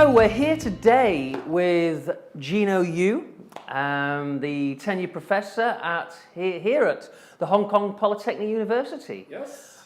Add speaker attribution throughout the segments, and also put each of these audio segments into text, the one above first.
Speaker 1: So we're here today with Gino Yu, the tenured professor here at the Hong Kong Polytechnic University.
Speaker 2: Yes.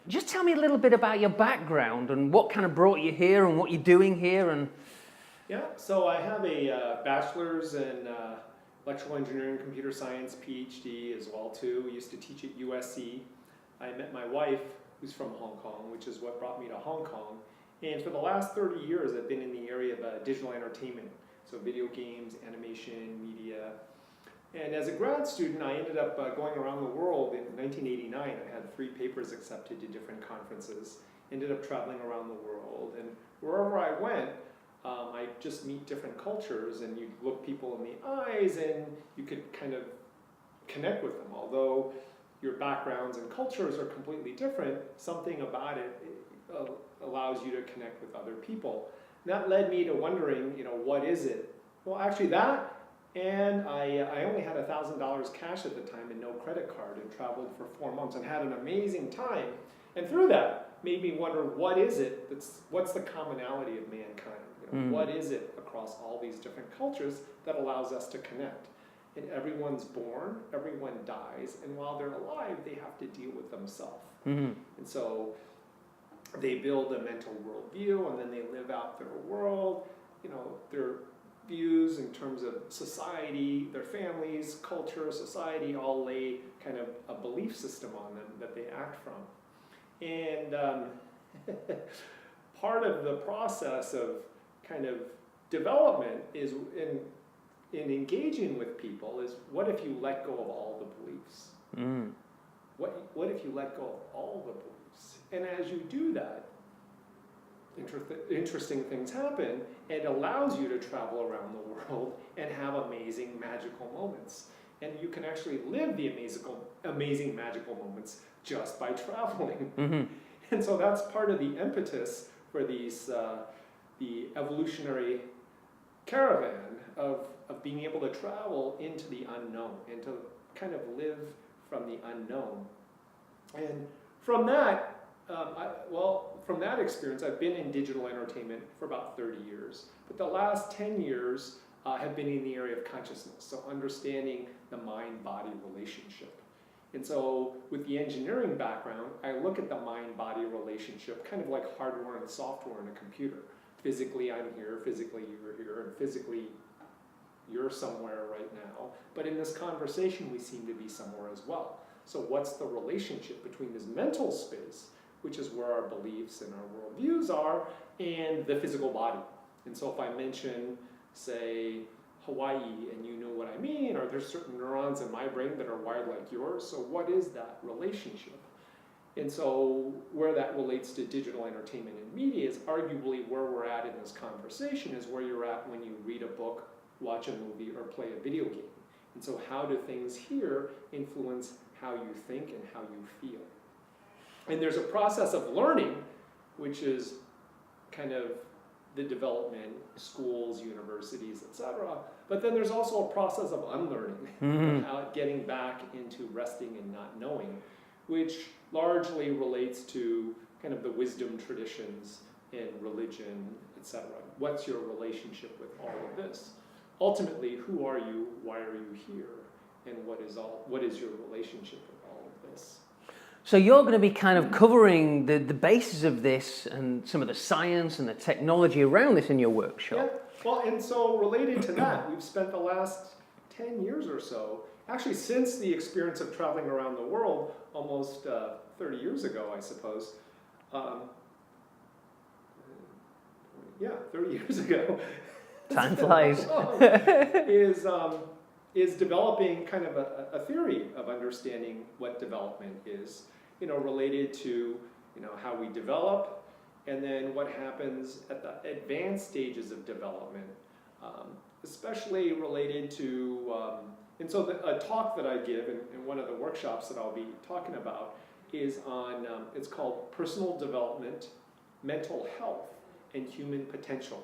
Speaker 1: Just tell me a little bit about your background and what kind of brought you here and what you're doing here. And
Speaker 2: Yeah, so I have a bachelor's in electrical engineering, computer science, PhD as well too. I used to teach at USC. I met my wife, who's from Hong Kong, which is what brought me to Hong Kong. And for the last 30 years, I've been in the area of digital entertainment, so video games, animation, media. And as a grad student, I ended up going around the world. In 1989, I had 3 papers accepted to different conferences, ended up traveling around the world. And wherever I went, I just meet different cultures, and you look people in the eyes, and you could kind of connect with them. Although your backgrounds and cultures are completely different, something about it allows you to connect with other people. And that led me to wondering, what is it? Well, actually that, and I only had $1,000 cash at the time and no credit card, and traveled for 4 months and had an amazing time. And through that, made me wonder, what is it? What's the commonality of mankind? What is it across all these different cultures that allows us to connect? And everyone's born, everyone dies, and while they're alive, they have to deal with themselves. And so they build a mental worldview, and then they live out their world, their views in terms of society, their families, culture, society, all lay kind of a belief system on them that they act from. And part of the process of kind of development is in engaging with people is, what if you let go of all the beliefs? What if you let go of all the beliefs? And as you do that, interesting things happen. It allows you to travel around the world and have amazing magical moments. And you can actually live the amazing magical moments just by traveling. And so that's part of the impetus for these the evolutionary caravan of being able to travel into the unknown and to kind of live from the unknown. And from that, from that experience, I've been in digital entertainment for about 30 years. But the last 10 years have been in the area of consciousness, so understanding the mind-body relationship. And so with the engineering background, I look at the mind-body relationship kind of like hardware and software in a computer. Physically, I'm here, physically, you're here, and physically, you're somewhere right now. But in this conversation, we seem to be somewhere as well. So what's the relationship between this mental space, which is where our beliefs and our worldviews are, and the physical body? And so if I mention, say, Hawaii, and you know what I mean, or there's certain neurons in my brain that are wired like yours, so what is that relationship? And so where that relates to digital entertainment and media is arguably where we're at in this conversation, is where you're at when you read a book, watch a movie, or play a video game. And so how do things here influence how you think and how you feel? And there's a process of learning, which is kind of the development, schools, universities, etc. But then there's also a process of unlearning, getting back into resting and not knowing, which largely relates to kind of the wisdom traditions in religion, etc. What's your relationship with all of this? Ultimately, who are you? Why are you here? And what is your relationship with all of this?
Speaker 1: so you're going to be kind of covering the basis of this and some of the science and the technology around this in your workshop.
Speaker 2: Yeah, well, and so related to that, we've spent the last 10 years or so, actually since the experience of traveling around the world, almost 30 years ago, I suppose. 30 years ago.
Speaker 1: Time flies.
Speaker 2: is developing kind of a theory of understanding what development is, related to, how we develop, and then what happens at the advanced stages of development, especially related to, and so a talk that I give in one of the workshops that I'll be talking about is on, it's called Personal Development, Mental Health, and Human Potential.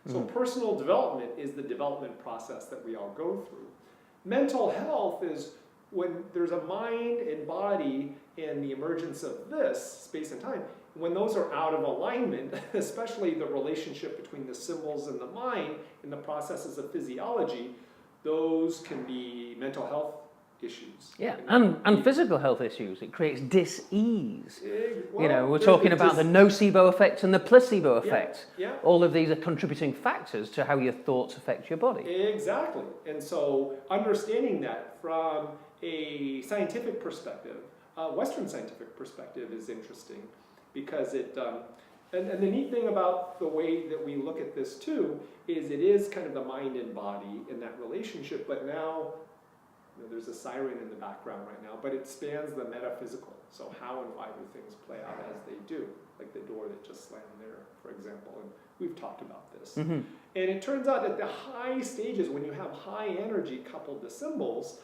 Speaker 2: So personal development is the development process that we all go through. Mental health is when there's a mind and body and the emergence of this, space and time, when those are out of alignment, especially the relationship between the symbols and the mind and the processes of physiology, those can be mental health issues.
Speaker 1: Yeah, and physical health issues. It creates dis-ease.
Speaker 2: Well,
Speaker 1: We're talking about the nocebo effect and the placebo effect.
Speaker 2: Yeah.
Speaker 1: All of these are contributing factors to how your thoughts affect your body.
Speaker 2: Exactly. And so understanding that from a scientific perspective, Western scientific perspective is interesting because it, and the neat thing about the way that we look at this too, is it is kind of the mind and body in that relationship, but now, there's a siren in the background right now, but it spans the metaphysical. So how and why do things play out as they do? Like the door that just slammed there, for example, and we've talked about this.
Speaker 1: Mm-hmm.
Speaker 2: And it turns out that the high stages, when you have high energy coupled to symbols,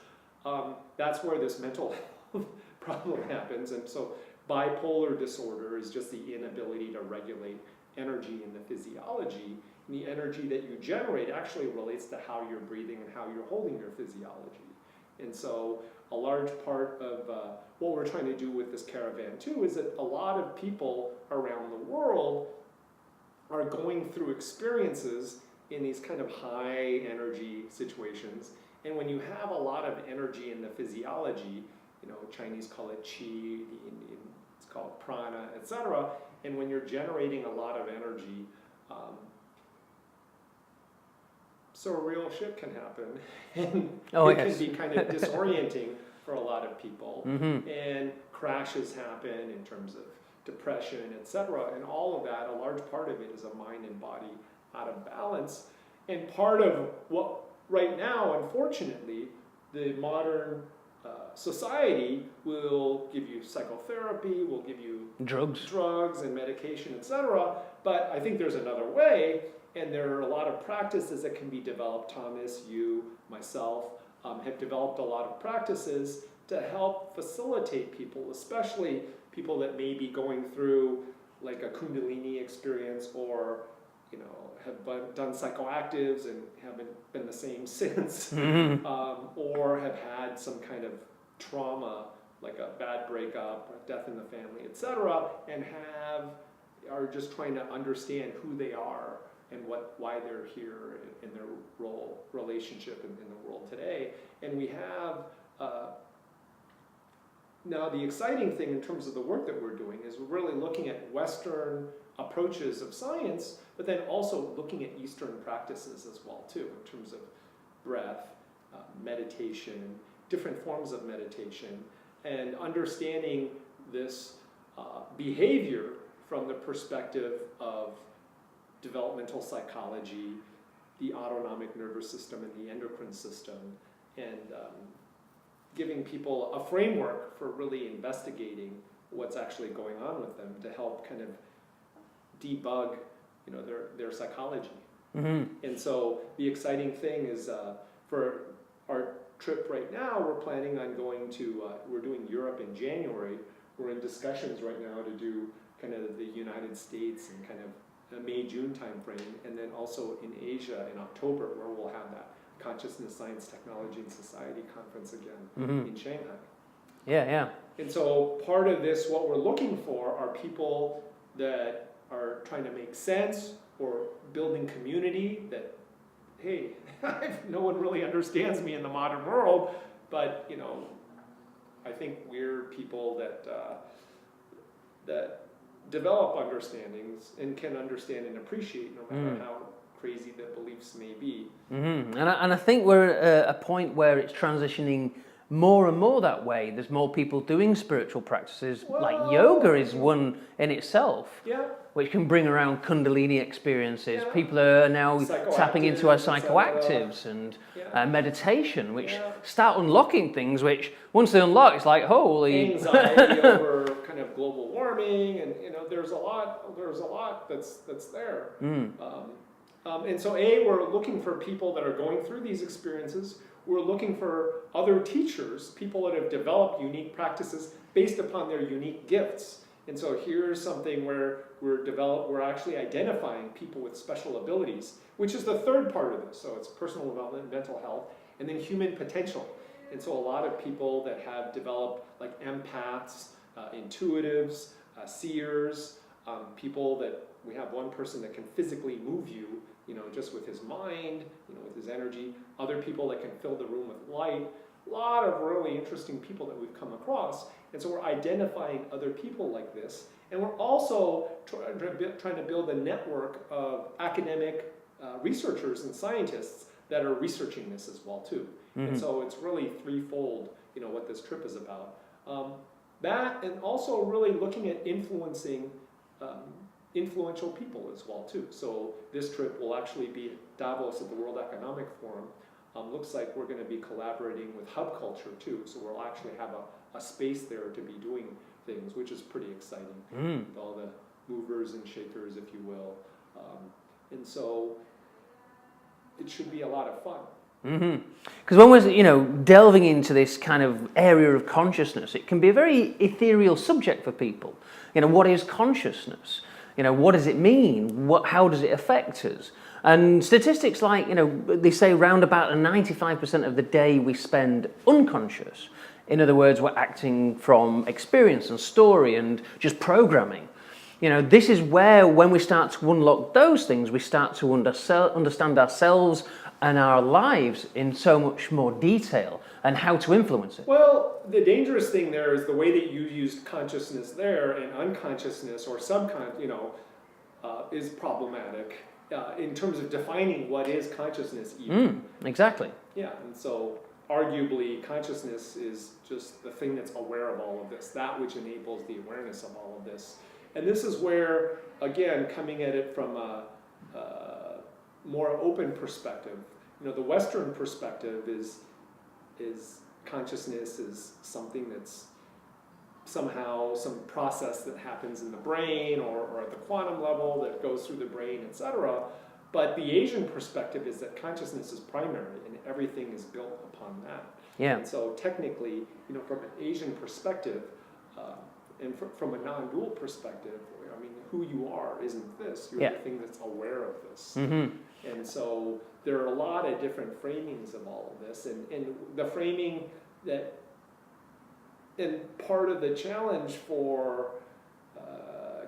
Speaker 2: that's where this mental health problem happens. And so bipolar disorder is just the inability to regulate energy in the physiology. And the energy that you generate actually relates to how you're breathing and how you're holding your physiology. And so a large part of what we're trying to do with this caravan too is that a lot of people around the world are going through experiences in these kind of high energy situations. And when you have a lot of energy in the physiology, Chinese call it qi, the Indian, it's called prana, etc. And when you're generating a lot of energy, surreal shit can happen, and can be kind of disorienting for a lot of people, and crashes happen in terms of depression, etc. And all of that, a large part of it is a mind and body out of balance. And part of what right now, unfortunately, the modern society will give you psychotherapy, will give you drugs and medication, etc. But I think there's another way. And there are a lot of practices that can be developed. Thomas, you, myself, have developed a lot of practices to help facilitate people, especially people that may be going through like a Kundalini experience or, have done psychoactives and haven't been the same since, or have had some kind of trauma, like a bad breakup, or death in the family, etc., and are just trying to understand who they are and why they're here in their relationship in the world today. And we have, now the exciting thing in terms of the work that we're doing is we're really looking at Western approaches of science, but then also looking at Eastern practices as well too, in terms of breath, meditation, different forms of meditation, and understanding this behavior from the perspective of developmental psychology, the autonomic nervous system, and the endocrine system, and giving people a framework for really investigating what's actually going on with them to help kind of debug, their psychology. And so the exciting thing is for our trip right now, we're planning on going to, we're doing Europe in January. We're in discussions right now to do kind of the United States and kind of the May-June timeframe, and then also in Asia in October, where we'll have that Consciousness, Science, Technology, and Society conference again in Shanghai.
Speaker 1: Yeah.
Speaker 2: And so part of this, what we're looking for are people that are trying to make sense or building community that, hey, no one really understands me in the modern world, but, I think we're people that develop understandings and can understand and appreciate no matter how crazy the beliefs may be.
Speaker 1: And I think we're at a point where it's transitioning more and more that way. There's more people doing spiritual practices, like yoga is one in itself, which can bring around Kundalini experiences. People are now tapping into our psychoactives and meditation, which start unlocking things, which once they unlock, it's like, holy...
Speaker 2: Anxiety over kind of global warming, and there's a lot that's there. And so we're looking for people that are going through these experiences. We're looking for other teachers, people that have developed unique practices based upon their unique gifts. And so here's something where we're actually identifying people with special abilities, which is the third part of this. So it's personal development, mental health, and then human potential. And so a lot of people that have developed like empaths, intuitives, seers, People that we have one person that can physically move you, just with his mind, with his energy. Other people that can fill the room with light. A lot of really interesting people that we've come across. And so we're identifying other people like this. And we're also trying to build a network of academic researchers and scientists that are researching this as well too. Mm-hmm. And so it's really threefold, what this trip is about. That, and also really looking at influencing influential people as well too. So this trip will actually be at Davos at the World Economic Forum. Looks like we're going to be collaborating with Hub Culture too. So we'll actually have a space there to be doing things, which is pretty exciting. With all the movers and shakers, if you will. And so it should be a lot of fun.
Speaker 1: Because when we're delving into this kind of area of consciousness, it can be a very ethereal subject for people. What is consciousness? What does it mean? How does it affect us? And statistics like, they say round about 95% of the day we spend unconscious. In other words, we're acting from experience and story and just programming. This is where, when we start to unlock those things, we start to understand ourselves and our lives in so much more detail and how to influence it.
Speaker 2: Well, the dangerous thing there is the way that you used consciousness there, and unconsciousness or is problematic in terms of defining what is consciousness even.
Speaker 1: Exactly.
Speaker 2: Yeah, and so arguably consciousness is just the thing that's aware of all of this, that which enables the awareness of all of this. And this is where, again, coming at it from a more open perspective, the Western perspective is consciousness is something that's somehow some process that happens in the brain or at the quantum level that goes through the brain, etc. But the Asian perspective is that consciousness is primary and everything is built upon that.
Speaker 1: Yeah.
Speaker 2: And so technically, from an Asian perspective, and from a non-dual perspective, who you are isn't this. You're the thing that's aware of this. And so there are a lot of different framings of all of this. And the framing that, and part of the challenge for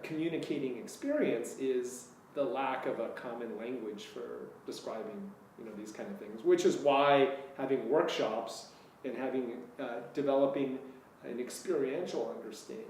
Speaker 2: communicating experience is the lack of a common language for describing these kind of things, which is why having workshops and developing an experiential understanding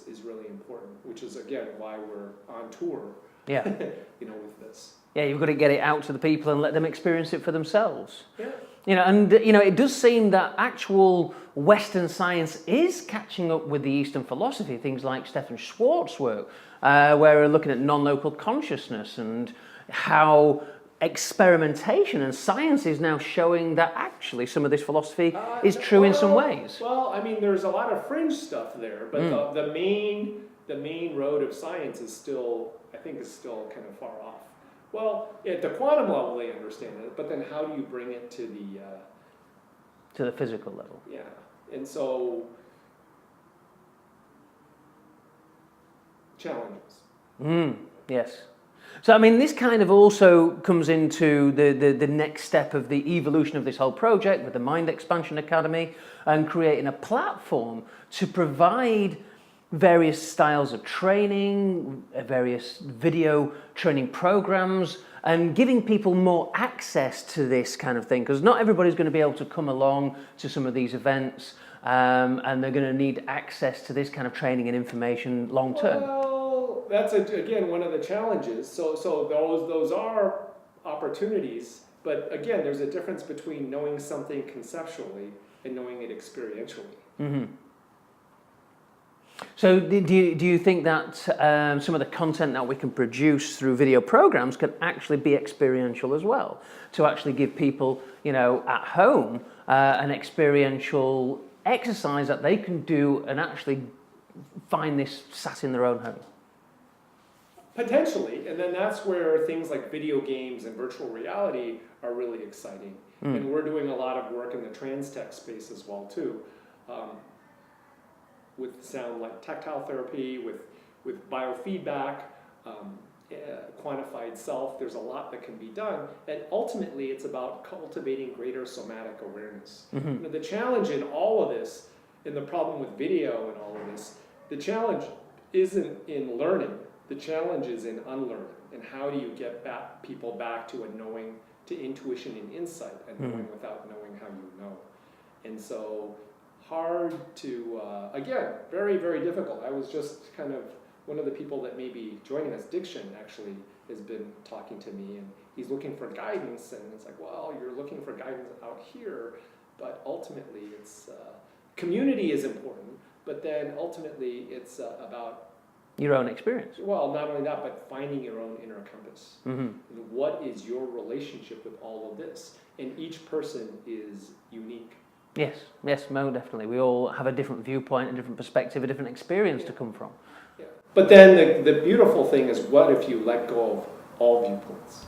Speaker 2: is really important, which is again why we're on tour.
Speaker 1: Yeah.
Speaker 2: With this.
Speaker 1: Yeah, you've got to get it out to the people and let them experience it for themselves.
Speaker 2: Yeah.
Speaker 1: It does seem that actual Western science is catching up with the Eastern philosophy, things like Stephen Schwartz's work, where we're looking at non-local consciousness and how experimentation and science is now showing that actually some of this philosophy is true in some ways.
Speaker 2: Well, there's a lot of fringe stuff there, but the main road of science is still kind of far off. Well, at the quantum level they understand it, but then how do you bring it to
Speaker 1: the physical level?
Speaker 2: Yeah, and so challenges.
Speaker 1: Yes. So this kind of also comes into the next step of the evolution of this whole project with the Mind Expansion Academy and creating a platform to provide various styles of training, various video training programs, and giving people more access to this kind of thing, because not everybody's going to be able to come along to some of these events, and they're going to need access to this kind of training and information long term.
Speaker 2: Well, that's again one of the challenges. So those are opportunities, but again, there's a difference between knowing something conceptually and knowing it experientially.
Speaker 1: So do you think that some of the content that we can produce through video programs can actually be experiential as well, to actually give people, at home an experiential exercise that they can do and actually find this sat in their own home?
Speaker 2: Potentially, and then that's where things like video games and virtual reality are really exciting. And we're doing a lot of work in the trans-tech space as well too. With sound like tactile therapy, with biofeedback, quantified self, there's a lot that can be done. And ultimately, it's about cultivating greater somatic awareness. The challenge in all of this, and the problem with video and all of this, the challenge isn't in learning. The challenge is in unlearning, and how do you get people back to intuition and insight, and knowing without knowing how you know. And so hard to, again, very, very difficult. I was just kind of, one of the people that may be joining us, Dikshan, actually has been talking to me, and he's looking for guidance, and it's like, well, you're looking for guidance out here, but ultimately it's, community is important, but then ultimately it's about
Speaker 1: your own experience.
Speaker 2: well, not only that, but finding your own inner compass. What is your relationship with all of this? And each person is unique.
Speaker 1: Yes, most definitely. We all have a different viewpoint, a different perspective, a different experience to come from.
Speaker 2: Yeah. But then the beautiful thing is, what if you let go of all viewpoints?